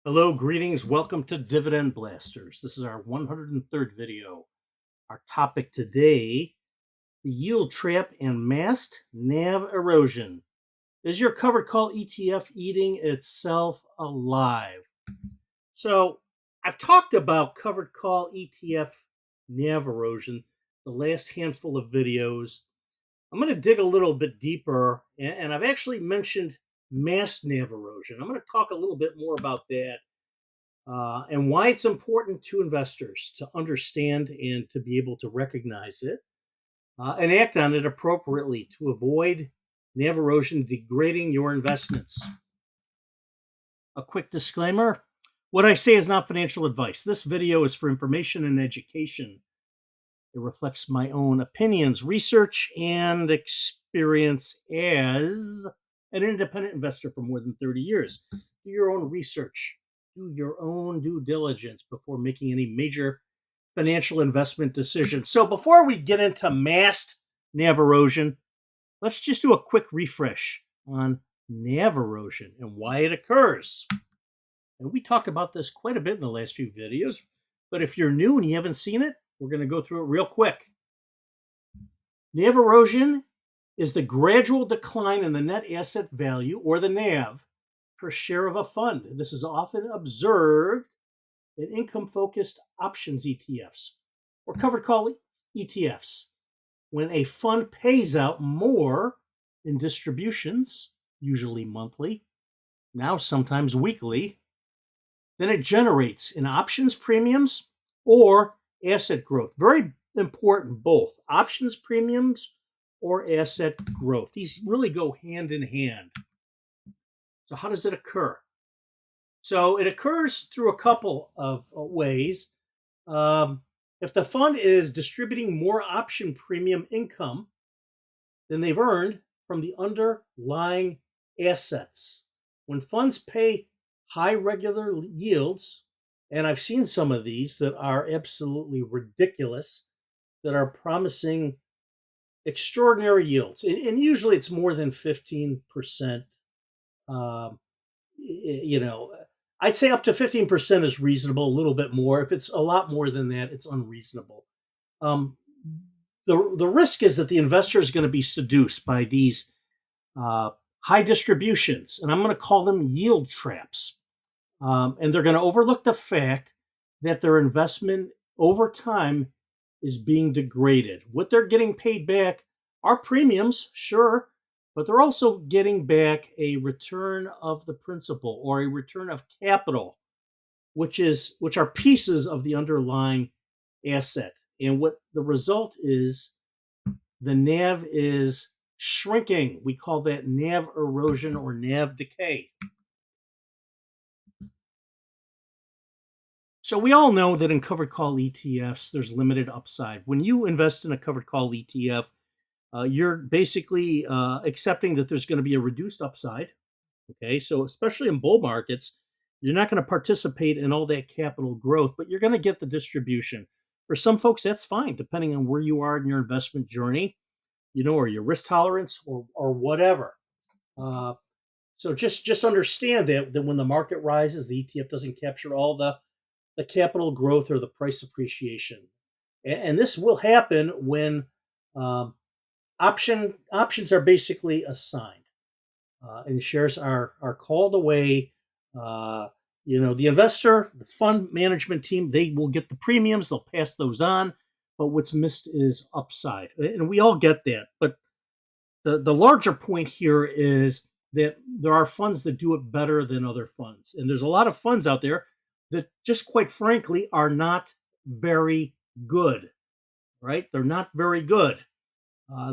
Hello, greetings. Welcome to Dividend Blasters. This is our 103rd video. Our topic today, the yield trap and masked NAV erosion. Is your covered call ETF eating itself alive? So, I've talked about covered call ETF NAV erosion the last handful of videos. I'm going to dig a little bit deeper, and I've actually mentioned masked NAV erosion. I'm going to talk a little bit more about that and why it's important to investors to understand and to be able to recognize it and act on it appropriately to avoid NAV erosion degrading your investments. A quick disclaimer: what I say is not financial advice. This video is for information and education. It reflects my own opinions, research, and experience as an independent investor for more than 30 years. Do your own research, do your own due diligence before making any major financial investment decisions. So, before we get into masked NAV erosion, let's just do a quick refresh on NAV erosion and why it occurs. And we talked about this quite a bit in the last few videos, but if you're new and you haven't seen it, we're going to go through it real quick. NAV erosion is the gradual decline in the net asset value, or the NAV, per share of a fund. This is often observed in income-focused options ETFs or covered call ETFs when a fund pays out more in distributions, usually monthly, now sometimes weekly, than it generates in options premiums or asset growth. Very important, both options premiums or asset growth. These really go hand in hand. So, how does it occur? So, it occurs through a couple of ways. If the fund is distributing more option premium income than they've earned from the underlying assets, when funds pay high regular yields, and I've seen some of these that are absolutely ridiculous, that are promising extraordinary yields, and usually it's more than 15%. Um, I'd say up to 15% is reasonable, a little bit more. If it's a lot more than that, it's unreasonable. Um, the risk is that the investor is going to be seduced by these uh, high distributions, and I'm going to call them yield traps. And they're going to overlook the fact that their investment over time is being degraded. What they're getting paid back are premiums, sure, but they're also getting back a return of the principal or a return of capital, which are pieces of the underlying asset. And what the result is, the NAV is shrinking. We call that NAV erosion or NAV decay. So we all know that in covered call ETFs, there's limited upside. When you invest in a covered call ETF, you're basically accepting that there's going to be a reduced upside. Okay, so especially in bull markets, you're not going to participate in all that capital growth, but you're going to get the distribution. For some folks, that's fine, depending on where you are in your investment journey, or your risk tolerance, or whatever. Uh, so just understand that when the market rises, the ETF doesn't capture all the capital growth or the price appreciation, and this will happen when um, options are basically assigned, and shares are called away. Uh, the investor, the fund management team, they will get the premiums. They'll pass those on, but what's missed is upside, and we all get that. But the larger point here is that there are funds that do it better than other funds. And there's a lot of funds out there that just quite frankly are not very good, right? They're not very good.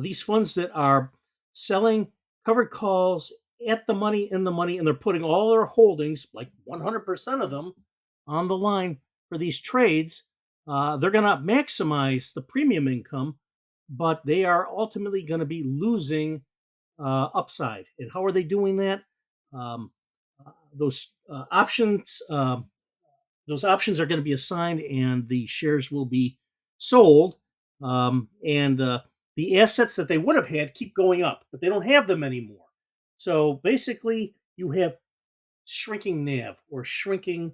These funds that are selling covered calls at the money, in the money, and they're putting all their holdings, like 100% of them, on the line for these trades, they're going to maximize the premium income, but they are ultimately going to be losing upside. And how are they doing that? Um, those options, those options are going to be assigned, and the shares will be sold. And the assets that they would have had keep going up, but they don't have them anymore. So basically, you have shrinking NAV or shrinking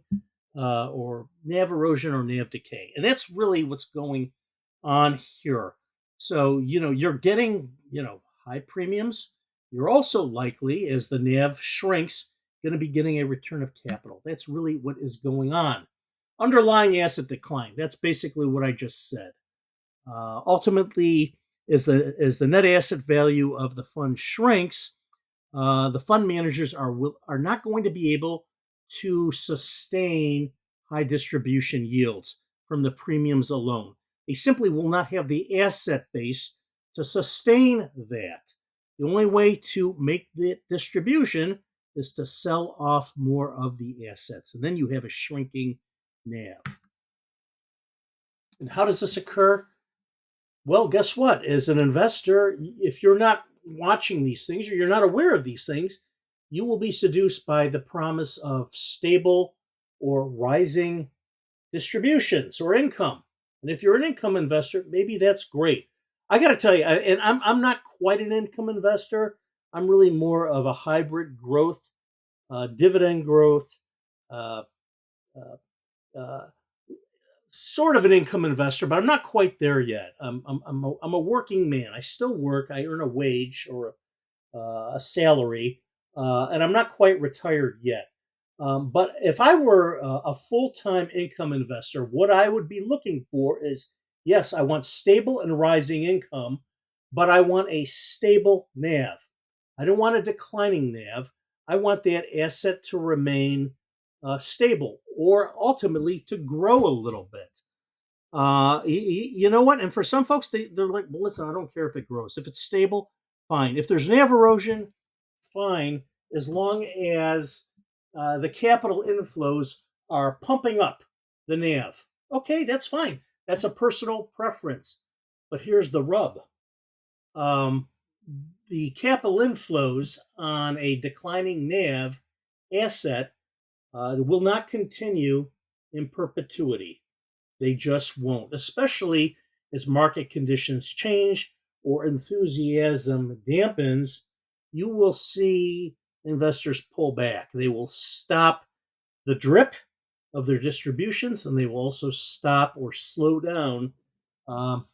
or NAV erosion or NAV decay. And that's really what's going on here. So, you're getting, high premiums. You're also likely, as the NAV shrinks, going to be getting a return of capital. That's really what is going on. Underlying asset decline. That's basically what I just said. Ultimately, as the net asset value of the fund shrinks, the fund managers are not going to be able to sustain high distribution yields from the premiums alone. They simply will not have the asset base to sustain that. The only way to make the distribution is to sell off more of the assets, and then you have a shrinking NAV. And how does this occur? Well, guess what? As an investor, if you're not watching these things or you're not aware of these things, you will be seduced by the promise of stable or rising distributions or income. And if you're an income investor, maybe that's great. I got to tell you, and I'm not quite an income investor. I'm really more of a hybrid growth, dividend growth, uh, uh, uh, sort of an income investor, but I'm not quite there yet. I'm a working man. I still work. I earn a wage or a salary, and I'm not quite retired yet. But if I were a full time income investor, what I would be looking for is yes, I want stable and rising income, but I want a stable NAV. I don't want a declining NAV. I want that asset to remain stable or ultimately to grow a little bit. You know what? And for some folks, they're like, well, listen, I don't care if it grows. If it's stable, fine. If there's NAV erosion, fine, as long as the capital inflows are pumping up the NAV. Okay, that's fine. That's a personal preference. But here's the rub. Um, the capital inflows on a declining NAV asset will not continue in perpetuity. They just won't, especially as market conditions change or enthusiasm dampens. You will see investors pull back. They will stop the drip of their distributions, and they will also stop or slow down um,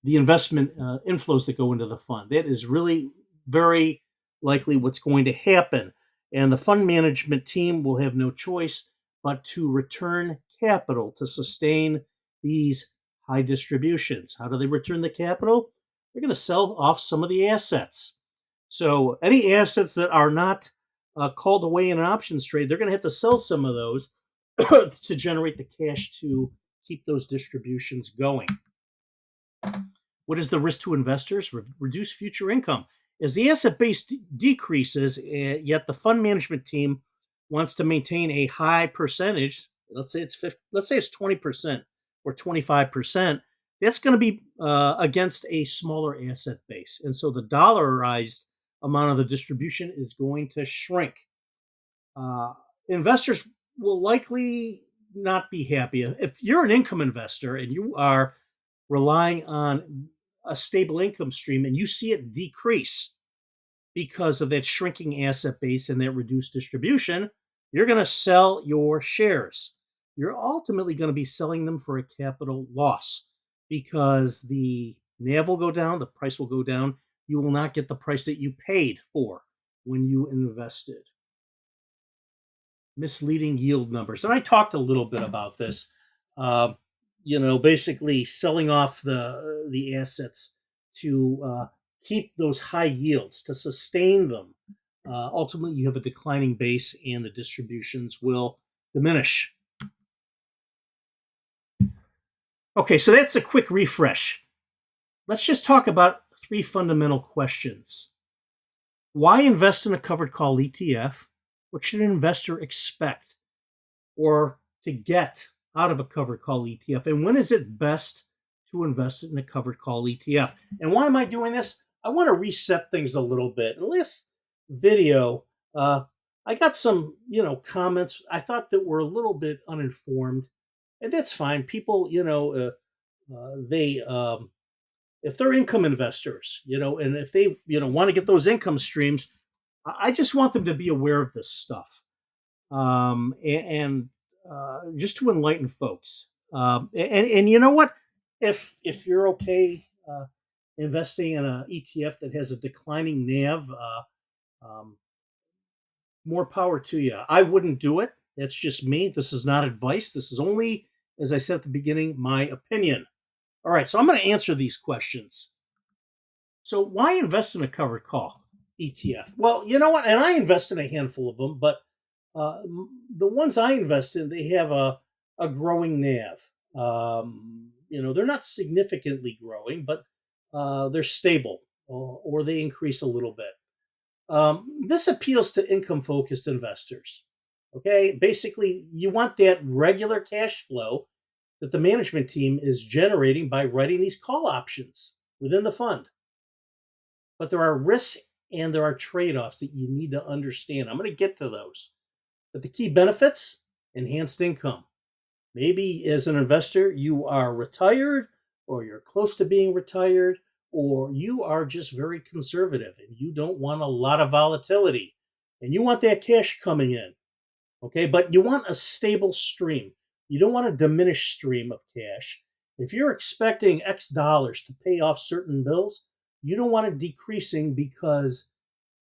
the investment inflows that go into the fund. That is really very likely what's going to happen. And the fund management team will have no choice but to return capital to sustain these high distributions. How do they return the capital? They're going to sell off some of the assets. So any assets that are not called away in an options trade, they're going to have to sell some of those to generate the cash to keep those distributions going. What is the risk to investors? Reduce future income. As the asset base decreases, yet the fund management team wants to maintain a high percentage. Let's say it's 50, let's say it's 20% or 25%. That's going to be against a smaller asset base, and so the dollarized amount of the distribution is going to shrink. Uh, Investors will likely not be happy if you're an income investor and you are relying on a stable income stream and you see it decrease because of that shrinking asset base and that reduced distribution, you're going to sell your shares. You're ultimately going to be selling them for a capital loss because the NAV will go down, the price will go down. You will not get the price that you paid for when you invested. Misleading yield numbers. And I talked a little bit about this. Uh, Basically selling off the assets to keep those high yields to sustain them. Ultimately, you have a declining base, and the distributions will diminish. Okay, so that's a quick refresh. Let's just talk about three fundamental questions. Why invest in a covered call ETF? What should an investor expect or to get out of a covered call ETF? And when is it best to invest in a covered call ETF? And why am I doing this? I want to reset things a little bit. In the last video, I got some, comments I thought that were a little bit uninformed, and that's fine. People, they if they're income investors, and if they, want to get those income streams, I just want them to be aware of this stuff. and just to enlighten folks. And you know what? If you're okay investing in an ETF that has a declining NAV, um, more power to you. I wouldn't do it. That's just me. This is not advice. This is only, as I said at the beginning, my opinion. All right, so I'm going to answer these questions. So, why invest in a covered call ETF? Well, you know what? And I invest in a handful of them, but the ones I invest in, they have a growing NAV. They're not significantly growing, but they're stable or they increase a little bit. This appeals to income focused investors. Okay, basically, you want that regular cash flow that the management team is generating by writing these call options within the fund. But there are risks and there are trade offs that you need to understand. I'm going to get to those. But the key benefits: enhanced income. Maybe as an investor, you are retired or you're close to being retired, or you are just very conservative and you don't want a lot of volatility and you want that cash coming in. Okay, but you want a stable stream. You don't want a diminished stream of cash. If you're expecting X dollars to pay off certain bills, you don't want it decreasing because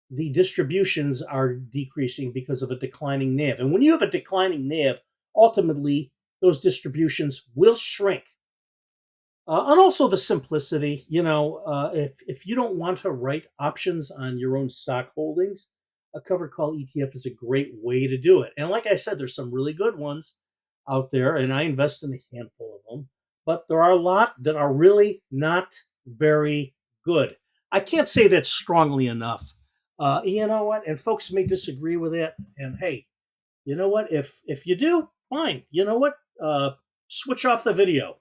the distributions are decreasing because of a declining NAV. And when you have a declining NAV, ultimately those distributions will shrink. And also the simplicity. If you don't want to write options on your own stock holdings, a covered call ETF is a great way to do it. And like I said, there's some really good ones out there, and I invest in a handful of them. But there are a lot that are really not very good. I can't say that strongly enough. You know what? And folks may disagree with that. And hey, you know what? If you do, fine. You know what? Switch off the video.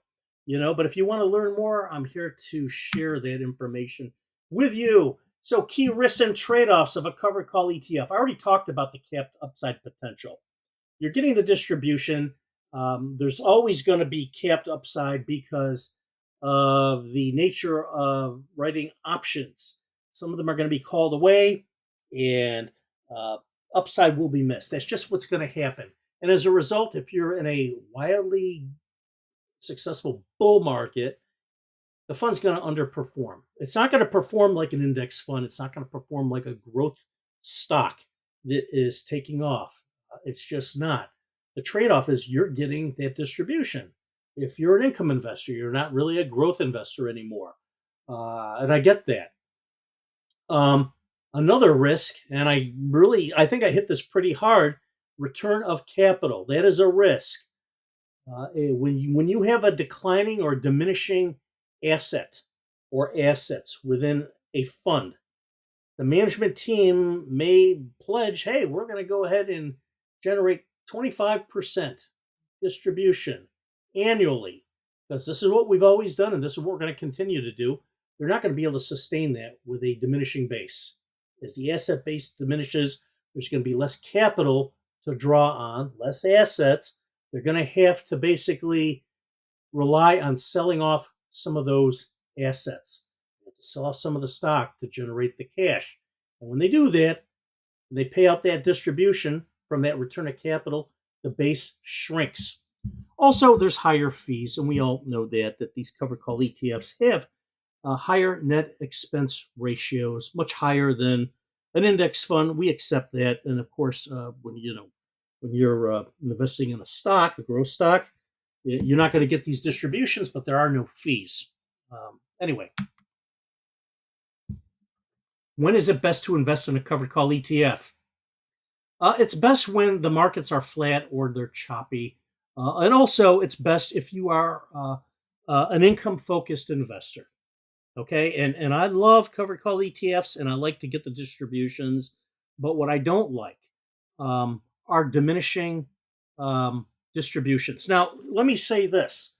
But if you want to learn more, I'm here to share that information with you. So, key risks and trade-offs of a covered call ETF. I already talked about the capped upside potential. You're getting the distribution. There's always going to be capped upside because of the nature of writing options. Some of them are going to be called away, and uh, upside will be missed. That's just what's going to happen. And as a result, if you're in a wildly successful bull market, the fund's going to underperform. It's not going to perform like an index fund. It's not going to perform like a growth stock that is taking off. It's just not. The trade off is you're getting that distribution. If you're an income investor, you're not really a growth investor anymore. And I get that. Another risk, and I think I hit this pretty hard: return of capital. That is a risk. When you have a declining or diminishing asset or assets within a fund, the management team may pledge, hey, we're going to go ahead and generate 25% distribution annually because this is what we've always done and this is what we're going to continue to do. They're not going to be able to sustain that with a diminishing base. As the asset base diminishes, there's going to be less capital to draw on, less assets. They're going to have to basically rely on selling off some of those assets. They have to sell off some of the stock to generate the cash. And when they do that, they pay out that distribution from that return of capital, the base shrinks. Also, there's higher fees, and we all know that these covered call ETFs have higher net expense ratios, much higher than an index fund. We accept that, and of course, when you're investing in a stock, a growth stock, you're not going to get these distributions, but there are no fees. Anyway, when is it best to invest in a covered call ETF? It's best when the markets are flat or they're choppy. And also, it's best if you are an income focused investor. Okay. And I love covered call ETFs and I like to get the distributions. But what I don't like are diminishing distributions. Now, let me say this: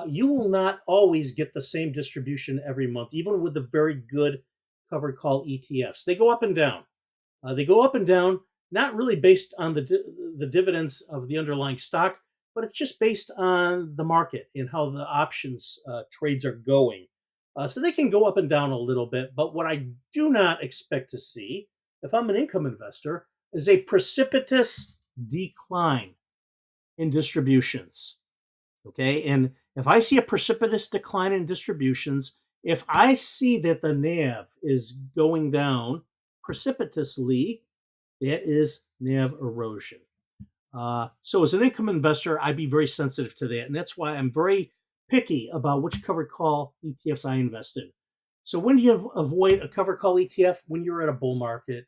you will not always get the same distribution every month, even with the very good covered call ETFs. They go up and down. They go up and down, not really based on the dividends of the underlying stock, but it's just based on the market and how the options trades are going. So they can go up and down a little bit. But what I do not expect to see, if I'm an income investor, is a precipitous decline in distributions. Okay, and if I see a precipitous decline in distributions, if I see that the NAV is going down precipitously, that is NAV erosion. So as an income investor, I'd be very sensitive to that. And that's why I'm very picky about which covered call ETFs I invest in. So when do you avoid a covered call ETF? When you're in a bull market,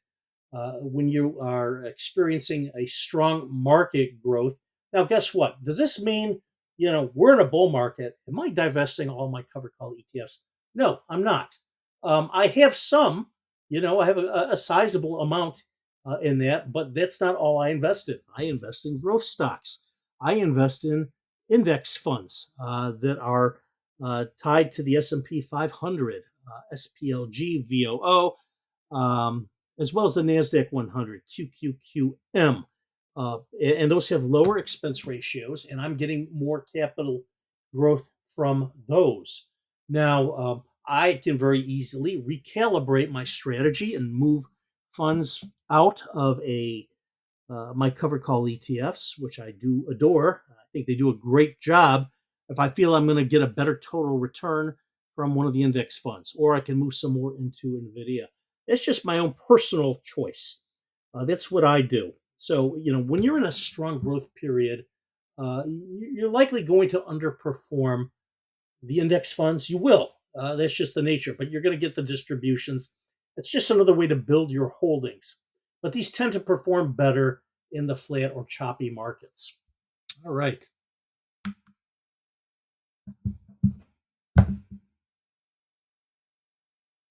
when you are experiencing a strong market growth. Now, guess what? Does this mean, we're in a bull market? Am I divesting all my covered call ETFs? No, I'm not. I have some, I have a sizable amount in that, but that's not all I invest in. I invest in growth stocks. I invest in index funds that are tied to the S&P 500, SPLG, VOO, as well as the NASDAQ 100, QQQM. And those have lower expense ratios, and I'm getting more capital growth from those. Now, I can very easily recalibrate my strategy and move funds out of my covered call ETFs, which I do adore. I think they do a great job. If I feel I'm going to get a better total return from one of the index funds, or I can move some more into NVIDIA. It's just my own personal choice. That's what I do. So, when you're in a strong growth period, you're likely going to underperform the index funds. You will. That's just the nature, but you're going to get the distributions. It's just another way to build your holdings. But these tend to perform better in the flat or choppy markets. All right.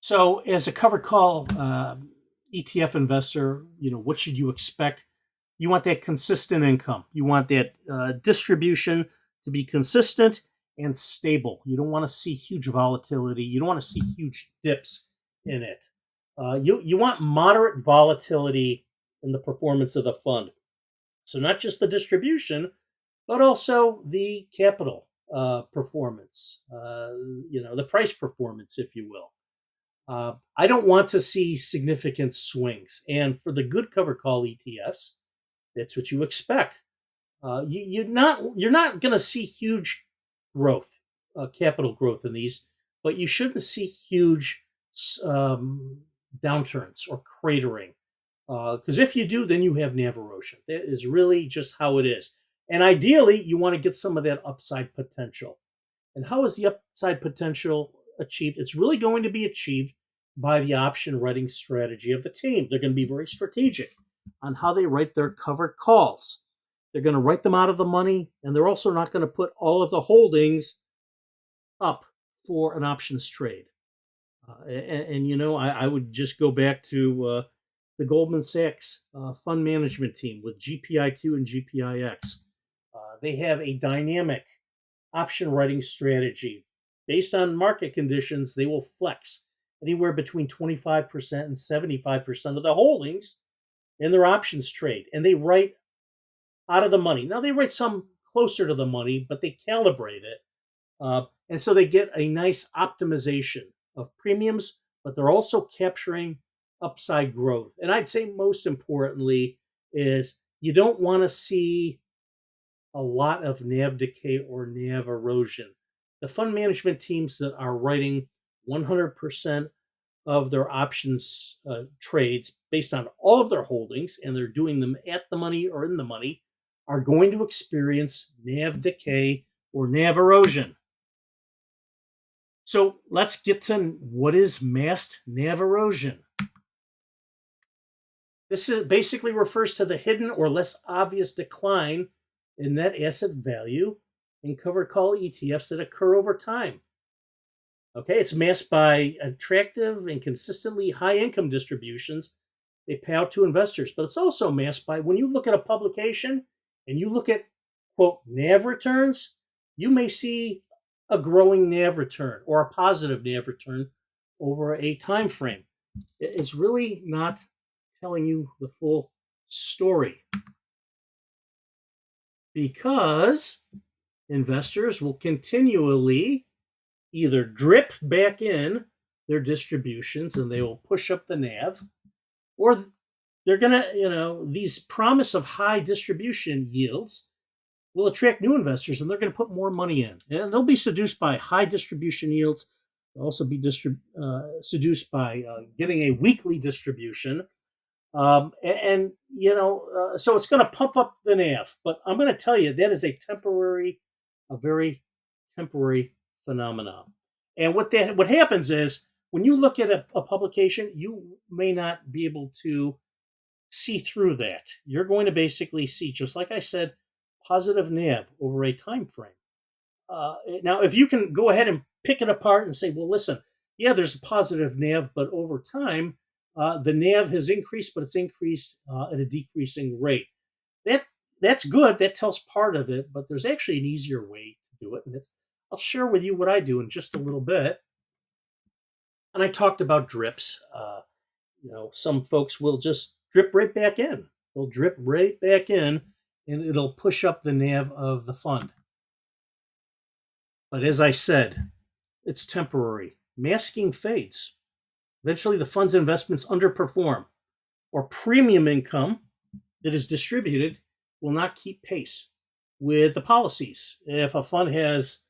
So, as a covered call ETF investor, what should you expect? You want that consistent income. You want that distribution to be consistent and stable. You don't want to see huge volatility. You don't want to see huge dips in it. You want moderate volatility in the performance of the fund. So not just the distribution, but also the capital performance. The price performance, if you will. I don't want to see significant swings. And for the good covered call ETFs, that's what you expect. You're not going to see huge growth, capital growth in these, but you shouldn't see huge downturns or cratering. Because if you do, then you have NAV erosion. That is really just how it is. And ideally, you want to get some of that upside potential. And how is the upside potential achieved? It's really going to be achieved by the option writing strategy of the team. They're going to be very strategic on how they write their covered calls. They're going to write them out of the money, and they're also not going to put all of the holdings up for an options trade. I would just go back to the Goldman Sachs fund management team with GPIQ and GPIX. They have a dynamic option writing strategy. Based on market conditions, they will flex anywhere between 25% and 75% of the holdings in their options trade. And they write out of the money. Now, they write some closer to the money, but they calibrate it. And so they get a nice optimization of premiums, but they're also capturing upside growth. And I'd say most importantly is you don't want to see a lot of NAV decay or NAV erosion. The fund management teams that are writing 100% of their options trades based on all of their holdings, and they're doing them at the money or in the money, are going to experience NAV decay or NAV erosion. So let's get to what is masked NAV erosion. This basically refers to the hidden or less obvious decline in net asset value in covered call ETFs that occur over time. Okay, it's masked by attractive and consistently high income distributions they pay out to investors, but it's also masked by when you look at a publication and you look at, quote, NAV returns, you may see a growing NAV return or a positive NAV return over a time frame. It's really not telling you the full story because investors will continually either drip back in their distributions and they will push up the NAV, or they're gonna, these promise of high distribution yields will attract new investors, and they're going to put more money in, and they'll be seduced by high distribution yields. They'll also be seduced by getting a weekly distribution, so it's going to pump up the NAV. But I'm going to tell you that is a very temporary phenomenon. And what happens is when you look at a publication, you may not be able to see through that. You're going to basically see, just like I said, positive NAV over a time frame. Now, if you can go ahead and pick it apart and say, well, listen, yeah, there's a positive NAV, but over time, the NAV has increased, but it's increased at a decreasing rate. That's good. That tells part of it, but there's actually an easier way to do it, and I'll share with you what I do in just a little bit. And I talked about drips. Some folks will just drip right back in. They'll drip right back in, and it'll push up the NAV of the fund. But as I said, it's temporary. Masking fades. Eventually, the fund's investments underperform, or premium income that is distributed will not keep pace with the policies. If a fund has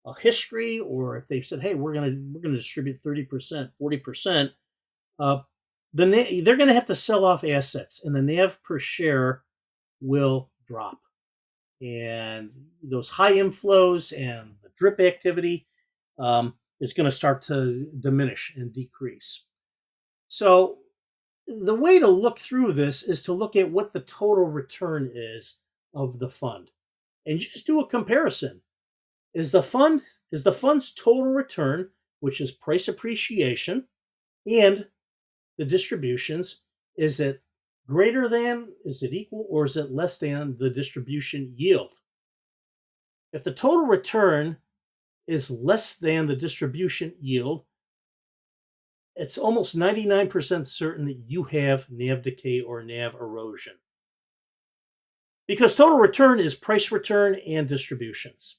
a history, or if they've said, "Hey, we're gonna distribute 30%, 40%," they're going to have to sell off assets, and the NAV per share will drop. And those high inflows and the drip activity is going to start to diminish and decrease. So the way to look through this is to look at what the total return is of the fund, and you just do a comparison. Is the fund's total return, which is price appreciation, and the distributions, is it greater than, is it equal, or is it less than the distribution yield? If the total return is less than the distribution yield, it's almost 99% certain that you have NAV decay or NAV erosion. Because total return is price return and distributions.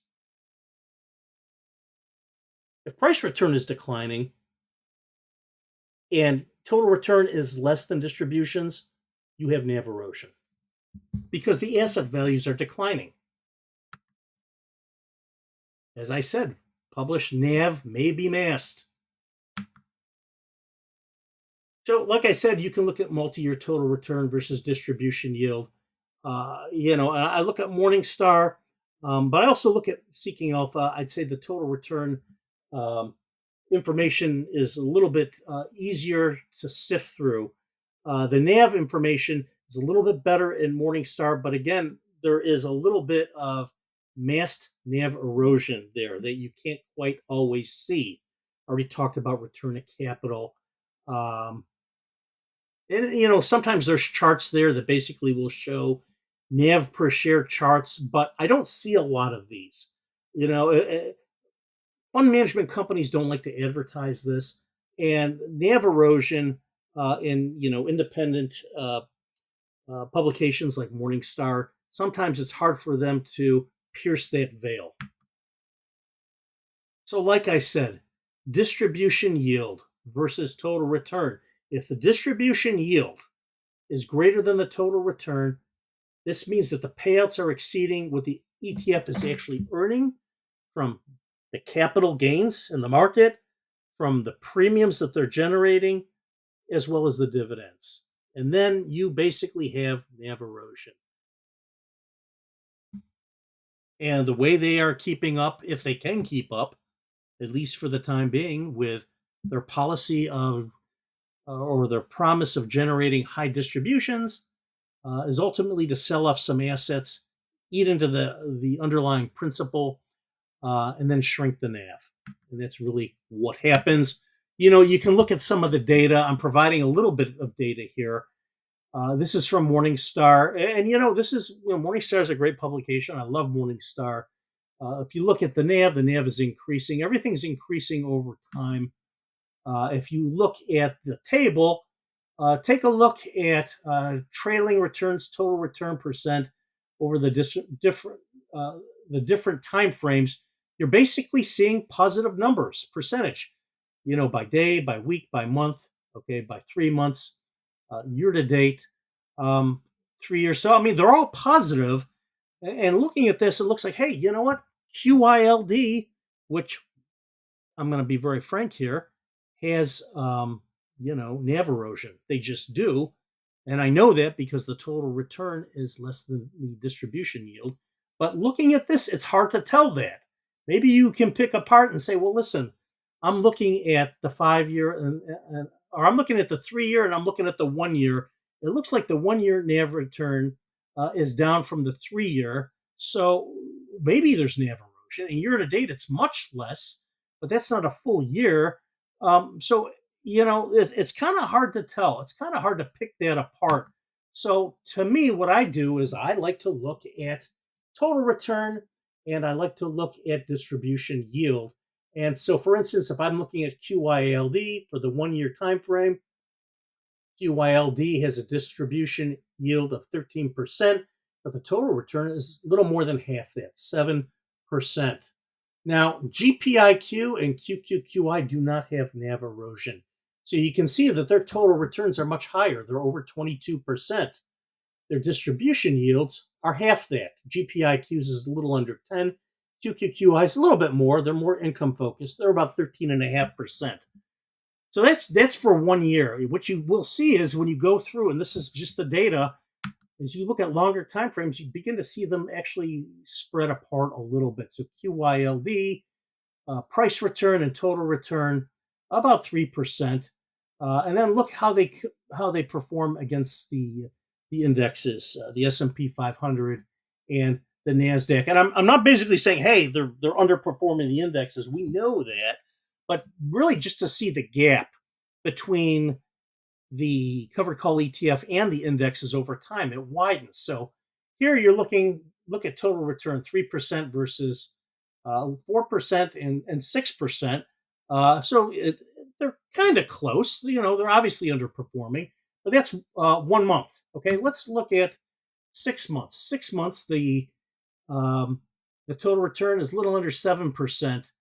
If price return is declining and total return is less than distributions, you have NAV erosion because the asset values are declining. As I said, published NAV may be masked. So, like I said, you can look at multi-year total return versus distribution yield. I look at Morningstar, but I also look at Seeking Alpha. I'd say the total return um, information is a little bit easier to sift through. The NAV information is a little bit better in Morningstar, but again, there is a little bit of masked NAV erosion there that you can't quite always see. I already talked about return of capital. Um, and sometimes there's charts there that basically will show NAV per share charts, but I don't see a lot of these. Fund management companies don't like to advertise this, and NAV erosion in independent publications like Morningstar, sometimes it's hard for them to pierce that veil. So, like I said, distribution yield versus total return. If the distribution yield is greater than the total return, this means that the payouts are exceeding what the ETF is actually earning from the capital gains in the market, from the premiums that they're generating, as well as the dividends. And then you basically have NAV erosion. And the way they are keeping up, if they can keep up, at least for the time being, with their policy of or their promise of generating high distributions, is ultimately to sell off some assets, eat into the underlying principal, and then shrink the NAV. And that's really what happens. You can look at some of the data. I'm providing a little bit of data here. This is from Morningstar, and Morningstar is a great publication. I love Morningstar. If you look at the NAV is increasing. Everything's increasing over time. If you look at the table, take a look at trailing returns, total return percent over the different time frames. You're basically seeing positive numbers, percentage, by day, by week, by month, okay, by 3 months, year to date. um, 3 years. So I mean, they're all positive. And looking at this, it looks like, hey, you know what? QYLD, which I'm going to be very frank here, has NAV erosion. They just do, and I know that because the total return is less than the distribution yield. But looking at this, it's hard to tell that. Maybe you can pick apart and say, well, listen, I'm looking at the 5 year or I'm looking at the 3 year and I'm looking at the 1 year. It looks like the 1 year NAV return is down from the 3 year. So maybe there's NAV erosion. And year to date, it's much less, but that's not a full year. So it's kind of hard to tell. It's kind of hard to pick that apart. So to me, what I do is I like to look at total return and I like to look at distribution yield. And so, for instance, if I'm looking at QYLD for the 1 year time frame, QYLD has a distribution yield of 13%, but the total return is a little more than half that, 7%. Now, GPIQ and QQQI do not have NAV erosion. So you can see that their total returns are much higher. They're over 22%. Their distribution yields are half that. GPIQ's is a little under 10. QQQI is a little bit more. They're more income focused. They're about 13.5%. So that's for 1 year. What you will see is when you go through, and this is just the data, as you look at longer time frames, you begin to see them actually spread apart a little bit. So QYLD, price return and total return, about 3%. And then look how they perform against the indexes, the S&P 500 and the Nasdaq. And I'm not basically saying, hey, they're underperforming the indexes. We know that, but really just to see the gap between the covered call ETF and the indexes over time, it widens. So here you're look at total return 3% versus 4% and 6%. They're kind of close. They're obviously underperforming, but that's 1 month. Okay, let's look at 6 months. 6 months, the total return is a little under 7%,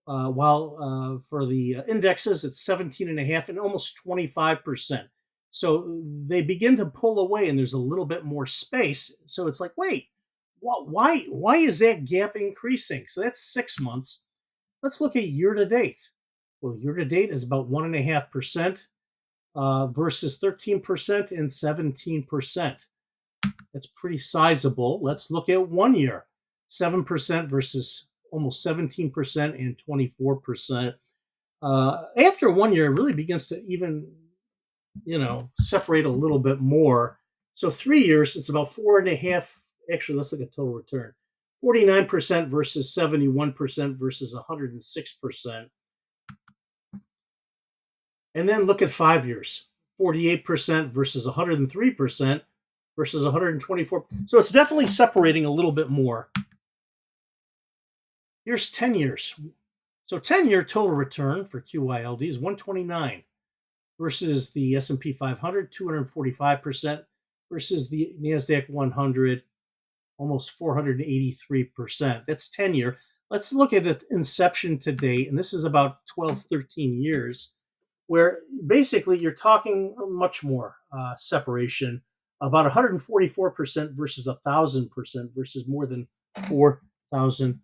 while for the indexes, it's 17.5 and almost 25%. So they begin to pull away, and there's a little bit more space. So it's like, wait, why is that gap increasing? So that's 6 months. Let's look at year to date. Well, year to date is about 1.5% versus 13% and 17%. That's pretty sizable. Let's look at 1 year, 7% versus almost 17% and 24%. After 1 year, it really begins to even, separate a little bit more. So 3 years, it's about 4.5. Actually, let's look at total return. 49% versus 71% versus 106%. And then look at 5 years, 48% versus 103% versus 124. So it's definitely separating a little bit more. Here's 10 years. So 10-year total return for QYLD is 129 versus the S&P 500, 245% versus the NASDAQ 100, almost 483%. That's 10-year. Let's look at it inception to date, and this is about 12, 13 years, where basically you're talking much more separation, about 144% versus 1,000% versus more than 4,000%.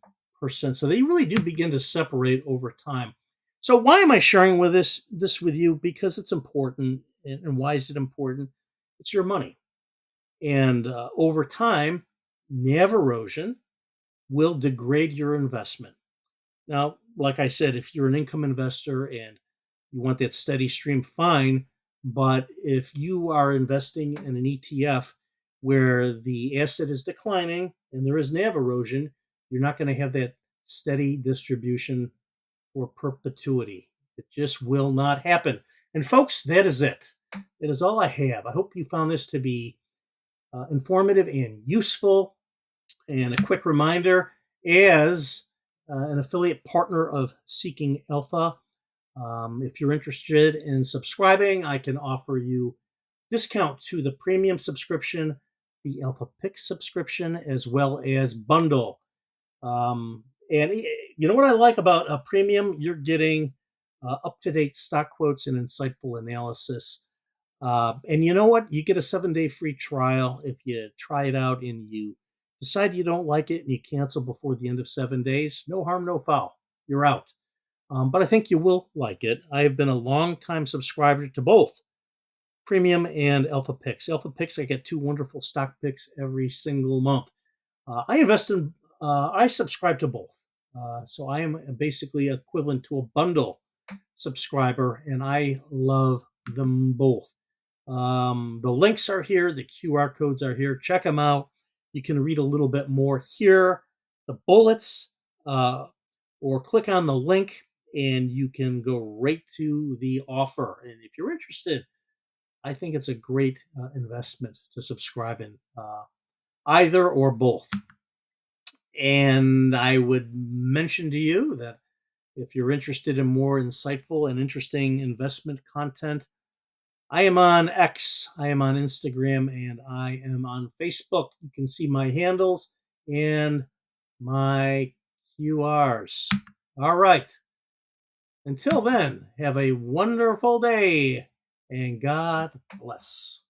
So they really do begin to separate over time. So why am I sharing with this with you? Because it's important. And why is it important? It's your money. And over time, NAV erosion will degrade your investment. Now, like I said, if you're an income investor and you want that steady stream, fine. But if you are investing in an ETF where the asset is declining and there is NAV erosion, you're not going to have that steady distribution for perpetuity. It just will not happen. And folks, that is it. That is all I have. I hope you found this to be informative and useful. And a quick reminder, as an affiliate partner of Seeking Alpha, if you're interested in subscribing, I can offer you discount to the premium subscription, the Alpha Pick subscription, as well as bundle. And you know what I like about a premium? You're getting up-to-date stock quotes and insightful analysis. And you know what? You get a 7-day free trial if you try it out and you decide you don't like it and you cancel before the end of 7 days. No harm, no foul. You're out. But I think you will like it. I have been a long time subscriber to both Premium and Alpha Picks. Alpha Picks, I get 2 wonderful stock picks every single month. I subscribe to both. So I am basically equivalent to a bundle subscriber, and I love them both. The links are here, the QR codes are here. Check them out. You can read a little bit more here, the bullets, or click on the link, and you can go right to the offer. And if you're interested, I think it's a great investment to subscribe in either or both. And I would mention to you that if you're interested in more insightful and interesting investment content, I am on X, I am on Instagram, and I am on Facebook. You can see my handles and my QRs. All right. Until then, have a wonderful day and God bless.